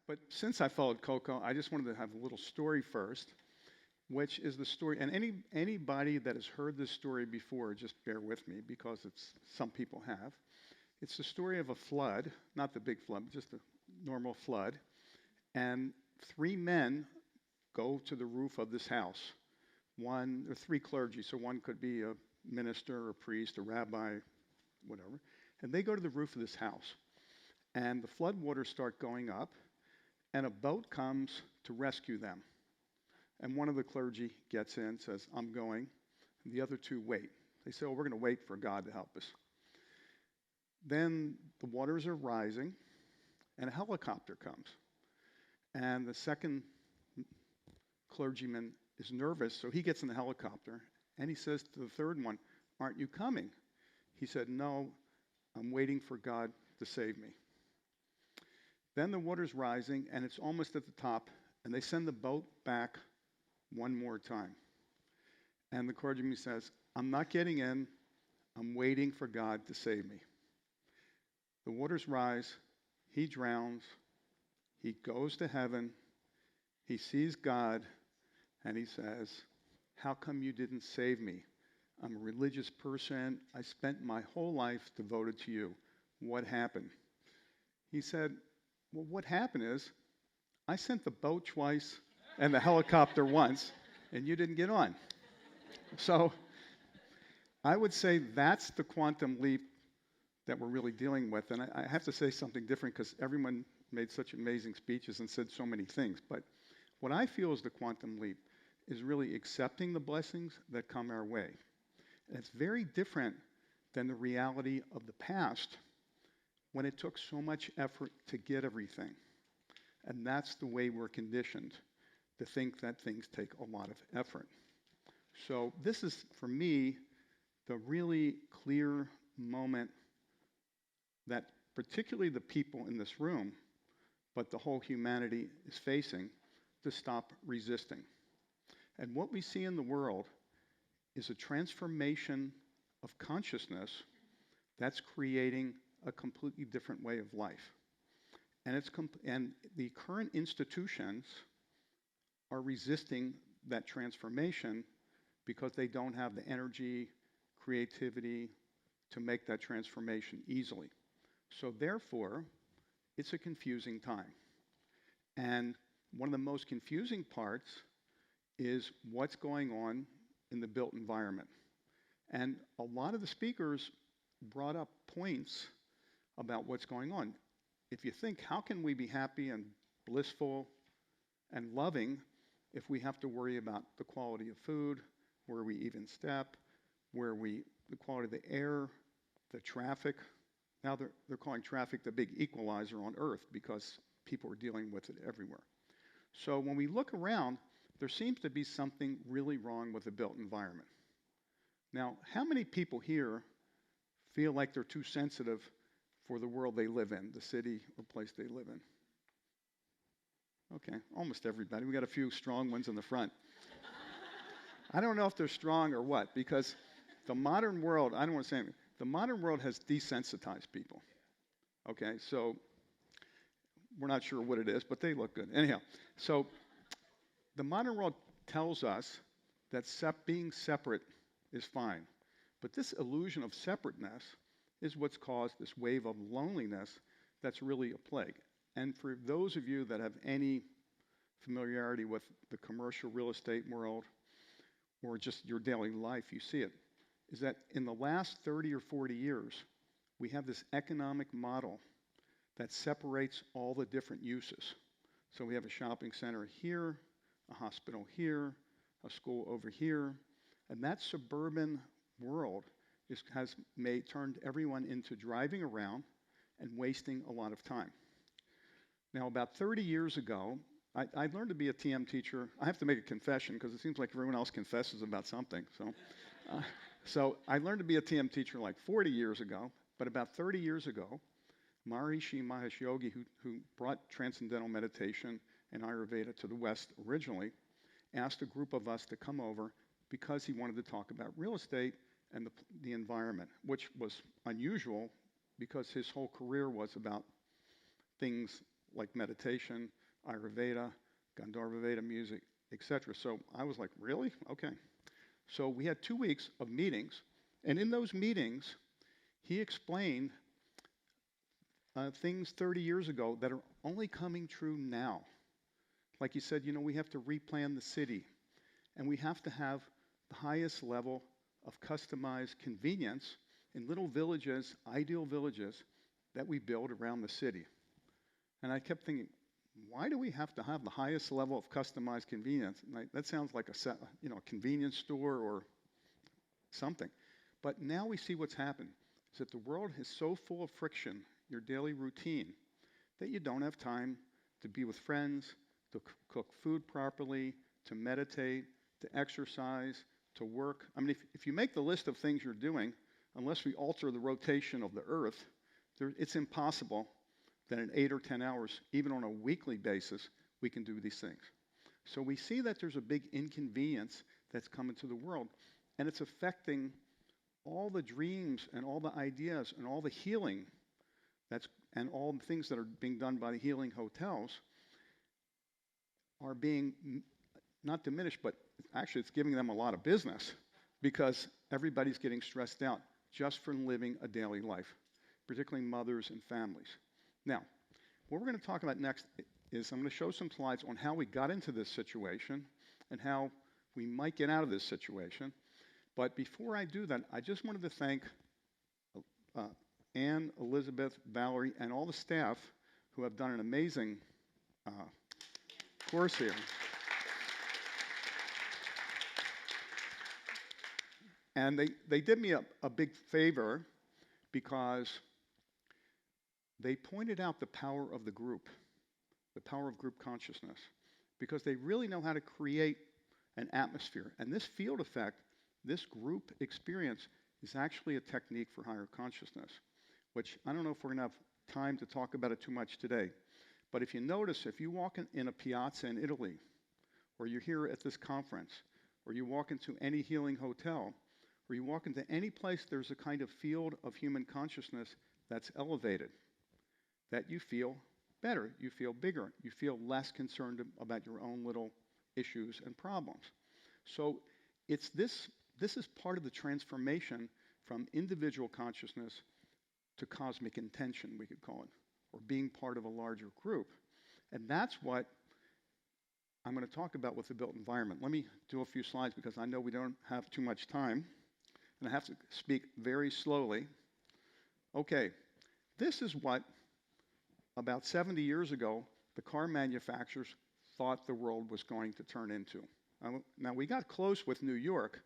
But since I followed Coco, I just wanted to have a little story first, which is the story. And anybody that has heard this story before, just bear with me because it's some people have. It's the story of a flood, not the big flood, just a normal flood. And three men go to the roof of this house. One, or three clergy, so one could be a minister, a priest, a rabbi, whatever. And they go to the roof of this house. And the flood waters start going up, and a boat comes to rescue them. And one of the clergy gets in, says, I'm going. And the other two wait. They say, oh, we're going to wait for God to help us. Then the waters are rising, and a helicopter comes. And the second clergyman is nervous, so he gets in the helicopter, and he says to the third one, aren't you coming? He said, no, I'm waiting for God to save me. Then the water's rising, and it's almost at the top, and they send the boat back one more time. And the clergyman says, I'm not getting in, I'm waiting for God to save me. The waters rise, he drowns, he goes to heaven, he sees God, and he says, how come you didn't save me? I'm a religious person. I spent my whole life devoted to you. What happened? He said, well, what happened is I sent the boat twice and the helicopter once, and you didn't get on. So I would say that's the quantum leap that we're really dealing with. And I have to say something different because everyone made such amazing speeches and said so many things. But what I feel is the quantum leap is really accepting the blessings that come our way. And it's very different than the reality of the past when it took so much effort to get everything. And that's the way we're conditioned, to think that things take a lot of effort. So this is, for me, the really clear moment that particularly the people in this room, but the whole humanity is facing, to stop resisting. And what we see in the world is a transformation of consciousness that's creating a completely different way of life. And and the current institutions are resisting that transformation because they don't have the energy, creativity to make that transformation easily. So therefore, it's a confusing time. And one of the most confusing parts is what's going on in the built environment. And a lot of the speakers brought up points about what's going on. If you think, how can we be happy and blissful and loving if we have to worry about the quality of food, where we even step, the quality of the air, the traffic. Now they're calling traffic the big equalizer on Earth because people are dealing with it everywhere. So when we look around, there seems to be something really wrong with the built environment. Now, how many people here feel like they're too sensitive for the world they live in, the city or place they live in? Okay, almost everybody. We got a few strong ones in the front. I don't know if they're strong or what, because the modern world, I don't want to say anything, the modern world has desensitized people. Okay, so we're not sure what it is, but they look good. Anyhow, so the modern world tells us that being separate is fine. But this illusion of separateness is what's caused this wave of loneliness that's really a plague. And for those of you that have any familiarity with the commercial real estate world or just your daily life, you see it, is that in the last 30 or 40 years, we have this economic model that separates all the different uses. So we have a shopping center here, a hospital here, a school over here, and that suburban world has turned everyone into driving around and wasting a lot of time. Now, about 30 years ago, I learned to be a TM teacher. I have to make a confession because it seems like everyone else confesses about something. So I learned to be a TM teacher like 40 years ago, but about 30 years ago, Maharishi Mahesh Yogi, who brought Transcendental Meditation and Ayurveda to the West originally, asked a group of us to come over because he wanted to talk about real estate and the environment, which was unusual because his whole career was about things like meditation, Ayurveda, Gandharva Veda music, etc. So I was like, really? Okay. So we had 2 weeks of meetings, and in those meetings, he explained things 30 years ago that are only coming true now. Like he said, we have to replan the city, and we have to have the highest level of customized convenience in little villages, ideal villages, that we build around the city. And I kept thinking, why do we have to have the highest level of customized convenience? That sounds like a convenience store or something. But now we see what's happened, is that the world is so full of friction, your daily routine, that you don't have time to be with friends, to cook food properly, to meditate, to exercise, to work. I mean, if you make the list of things you're doing, unless we alter the rotation of the Earth, it's impossible that in 8 or 10 hours, even on a weekly basis, we can do these things. So we see that there's a big inconvenience that's come into the world, and it's affecting all the dreams and all the ideas and all the healing and all the things that are being done by the healing hotels are being not diminished, but actually it's giving them a lot of business because everybody's getting stressed out just from living a daily life, particularly mothers and families. Now, what we're going to talk about next is I'm going to show some slides on how we got into this situation and how we might get out of this situation. But before I do that, I just wanted to thank Anne, Elizabeth, Valerie, and all the staff who have done an amazing course here. And they did me a big favor because they pointed out the power of the group of group consciousness, because they really know how to create an atmosphere. And this field effect, this group experience, is actually a technique for higher consciousness, which I don't know if we're going to have time to talk about it too much today. But if you notice, if you walk in a piazza in Italy, or you're here at this conference, or you walk into any healing hotel, or you walk into any place there's a kind of field of human consciousness that's elevated, that you feel better, you feel bigger, you feel less concerned about your own little issues and problems. So it's this is part of the transformation from individual consciousness to cosmic intention, we could call it, or being part of a larger group. And that's what I'm going to talk about with the built environment. Let me do a few slides because I know we don't have too much time, and I have to speak very slowly. Okay, this is what about 70 years ago, the car manufacturers thought the world was going to turn into. Now, we got close with New York,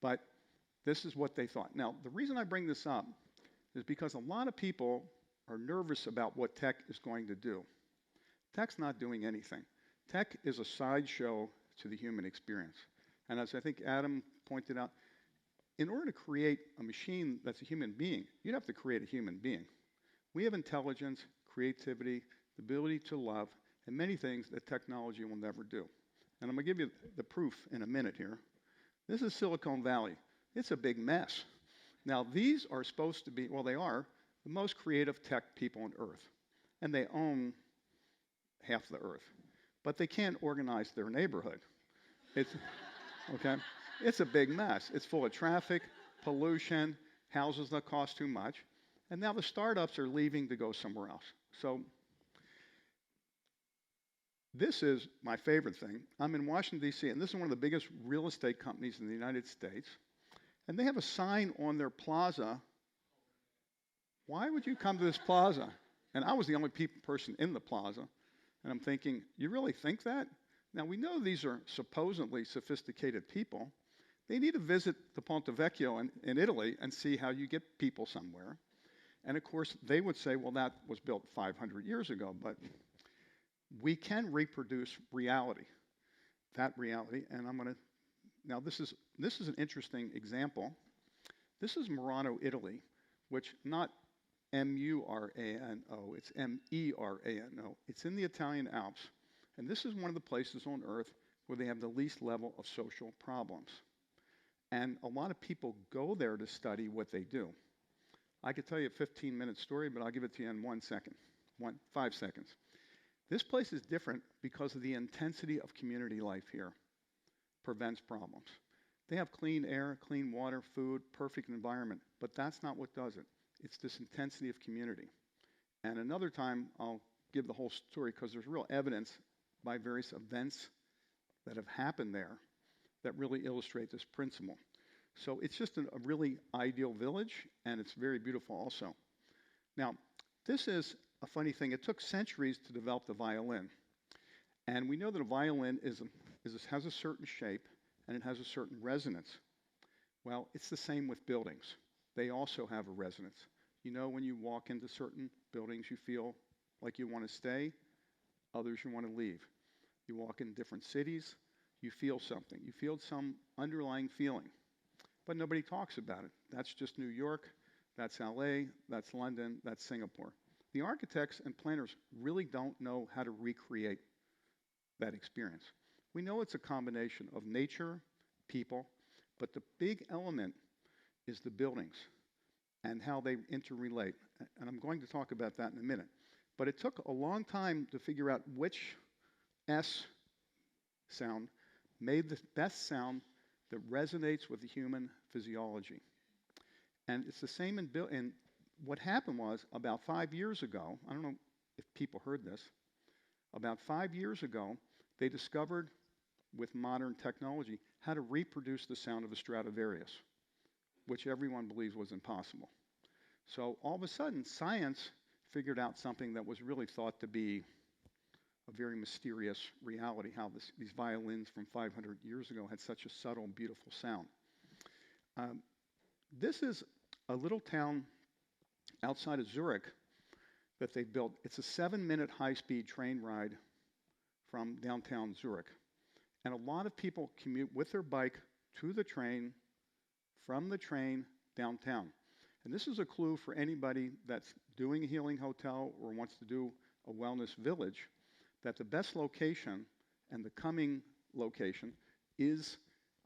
but this is what they thought. Now, the reason I bring this up is because a lot of people are nervous about what tech is going to do. Tech's not doing anything. Tech is a sideshow to the human experience. And as I think Adam pointed out, in order to create a machine that's a human being, you'd have to create a human being. We have intelligence, creativity, the ability to love, and many things that technology will never do. And I'm going to give you the proof in a minute here. This is Silicon Valley. It's a big mess. Now, these are supposed to be, well, they are the most creative tech people on Earth. And they own half the Earth. But they can't organize their neighborhood. Okay? It's a big mess. It's full of traffic, pollution, houses that cost too much. And now the startups are leaving to go somewhere else. So this is my favorite thing. I'm in Washington, D.C., and this is one of the biggest real estate companies in the United States. And they have a sign on their plaza. Why would you come to this plaza? And I was the only person in the plaza. And I'm thinking, you really think that? Now, we know these are supposedly sophisticated people. They need to visit the Ponte Vecchio in Italy and see how you get people somewhere. And of course, they would say, well, that was built 500 years ago. But we can reproduce reality, that reality. And I'm going to, now this is an interesting example. This is Murano, Italy, which not M-U-R-A-N-O, it's M-E-R-A-N-O. It's in the Italian Alps. And this is one of the places on Earth where they have the least level of social problems. And a lot of people go there to study what they do. I could tell you a 15-minute story, but I'll give it to you in 5 seconds. This place is different because of the intensity of community life here. Prevents problems. They have clean air, clean water, food, perfect environment, but that's not what does it. It's this intensity of community. And another time, I'll give the whole story because there's real evidence by various events that have happened there that really illustrate this principle. So it's just a really ideal village, and it's very beautiful also. Now, this is a funny thing. It took centuries to develop the violin. And we know that a violin has a certain shape, and it has a certain resonance. Well, it's the same with buildings. They also have a resonance. You know, when you walk into certain buildings, you feel like you want to stay, others you want to leave. You walk in different cities, you feel something. You feel some underlying feeling, but nobody talks about it. That's just New York, that's LA, that's London, that's Singapore. The architects and planners really don't know how to recreate that experience. We know it's a combination of nature, people, but the big element is the buildings and how they interrelate. And I'm going to talk about that in a minute. But it took a long time to figure out which S sound made the best sound that resonates with the human physiology. And it's the same in what happened was about 5 years ago, I don't know if people heard this, about 5 years ago, they discovered with modern technology how to reproduce the sound of a Stradivarius, which everyone believes was impossible. So all of a sudden, science figured out something that was really thought to be a very mysterious reality, how these violins from 500 years ago had such a subtle, beautiful sound. This is a little town outside of Zurich that they built. It's a 7-minute high-speed train ride from downtown Zurich. And a lot of people commute with their bike to the train, from the train downtown. And this is a clue for anybody that's doing a healing hotel or wants to do a wellness village, that the best location and the coming location is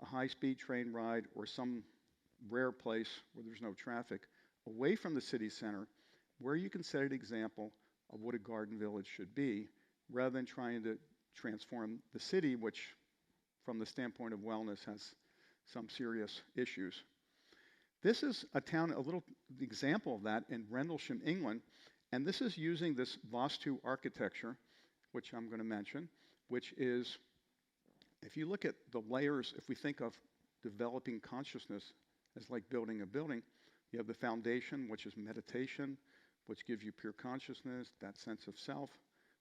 a high-speed train ride or some rare place where there's no traffic, away from the city center, where you can set an example of what a garden village should be, rather than trying to transform the city, which from the standpoint of wellness has some serious issues. This is a town, a little example of that in Rendlesham, England, and this is using this Vastu architecture, which I'm going to mention, which is, if you look at the layers, if we think of developing consciousness as like building a building, you have the foundation, which is meditation, which gives you pure consciousness, that sense of self.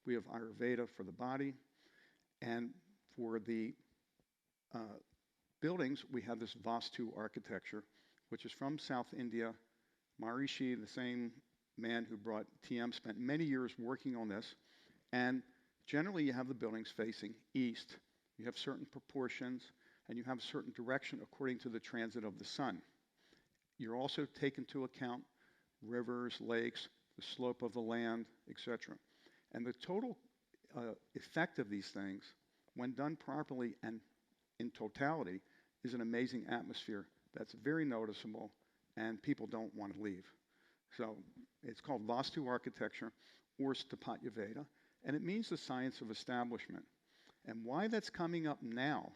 We have Ayurveda for the body. And for the buildings, we have this Vastu architecture, which is from South India. Maharishi, the same man who brought TM, spent many years working on this. And generally, you have the buildings facing east. You have certain proportions, and you have a certain direction according to the transit of the sun. You're also take into account rivers, lakes, the slope of the land, etc. And the total effect of these things, when done properly and in totality, is an amazing atmosphere that's very noticeable, and people don't want to leave. So it's called Vastu architecture or Sthapatya-Veda, and it means the science of establishment. And why that's coming up now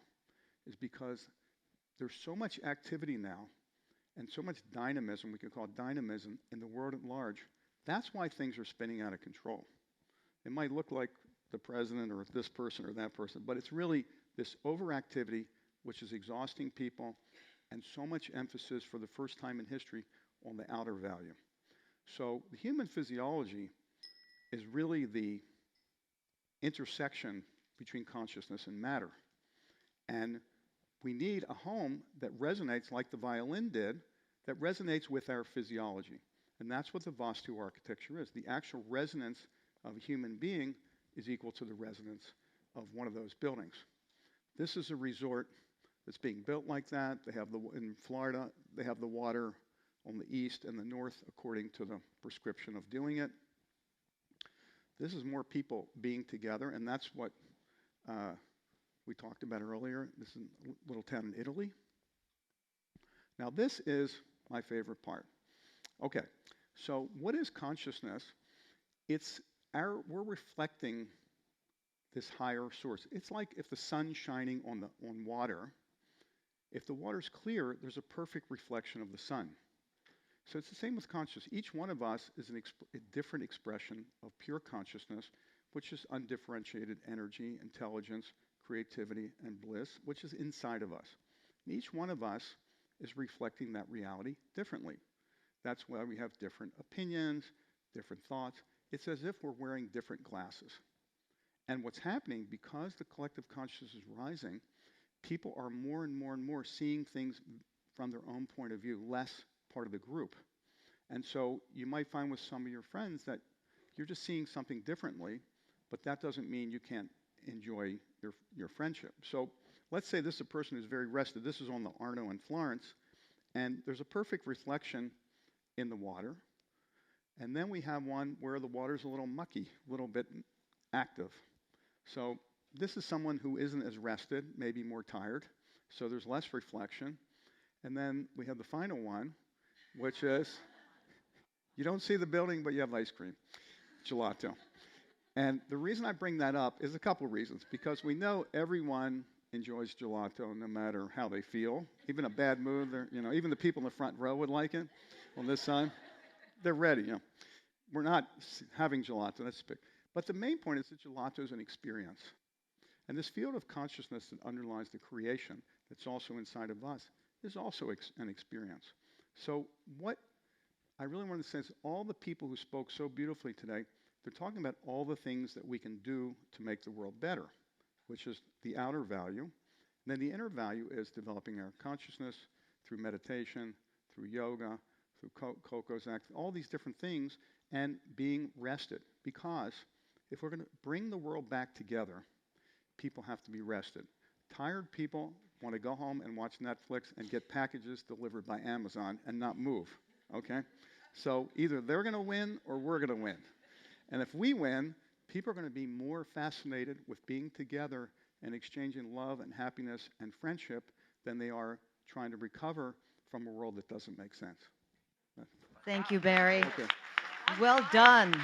is because there's so much activity now and so much dynamism, we could call it dynamism, in the world at large. That's why things are spinning out of control. It might look like the president or this person or that person, but it's really this overactivity which is exhausting people, and so much emphasis for the first time in history on the outer value. So the human physiology is really the intersection between consciousness and matter. And we need a home that resonates like the violin did, that resonates with our physiology. And that's what the Vastu architecture is. The actual resonance of a human being is equal to the resonance of one of those buildings. This is a resort that's being built like that. They have in Florida, they have the water on the east and the north according to the prescription of doing it. This is more people being together, and that's what we talked about earlier. This is a little town in Italy. Now this is my favorite part. Okay, so what is consciousness? We're reflecting this higher source. It's like if the sun's shining on water. If the water's clear, there's a perfect reflection of the sun. So it's the same with consciousness. Each one of us is a different expression of pure consciousness, which is undifferentiated energy, intelligence, creativity, and bliss, which is inside of us. And each one of us is reflecting that reality differently. That's why we have different opinions, different thoughts. It's as if we're wearing different glasses. And what's happening, because the collective consciousness is rising, people are more and more and more seeing things from their own point of view, less part of the group. And so you might find with some of your friends that you're just seeing something differently, but that doesn't mean you can't enjoy your friendship. So let's say this is a person who's very rested. This is on the Arno in Florence, and there's a perfect reflection in the water. And then we have one where the water's a little mucky, a little bit active. So this is someone who isn't as rested, maybe more tired. So there's less reflection. And then we have the final one, which is you don't see the building, but you have ice cream, gelato. And the reason I bring that up is a couple reasons. Because we know everyone enjoys gelato no matter how they feel. Even a bad mood, even the people in the front row would like it on this side. They're ready. We're not having gelato, that's big. But the main point is that gelato is an experience. And this field of consciousness that underlies the creation that's also inside of us is also an experience. So what I really want to say is all the people who spoke so beautifully today, they're talking about all the things that we can do to make the world better, which is the outer value. And then the inner value is developing our consciousness through meditation, through yoga, through Coco's Act, all these different things, and being rested. Because if we're going to bring the world back together, people have to be rested. Tired people want to go home and watch Netflix and get packages delivered by Amazon and not move, okay? So either they're going to win or we're going to win. And if we win, people are going to be more fascinated with being together and exchanging love and happiness and friendship than they are trying to recover from a world that doesn't make sense. Thank you, Barry. Okay. Well done.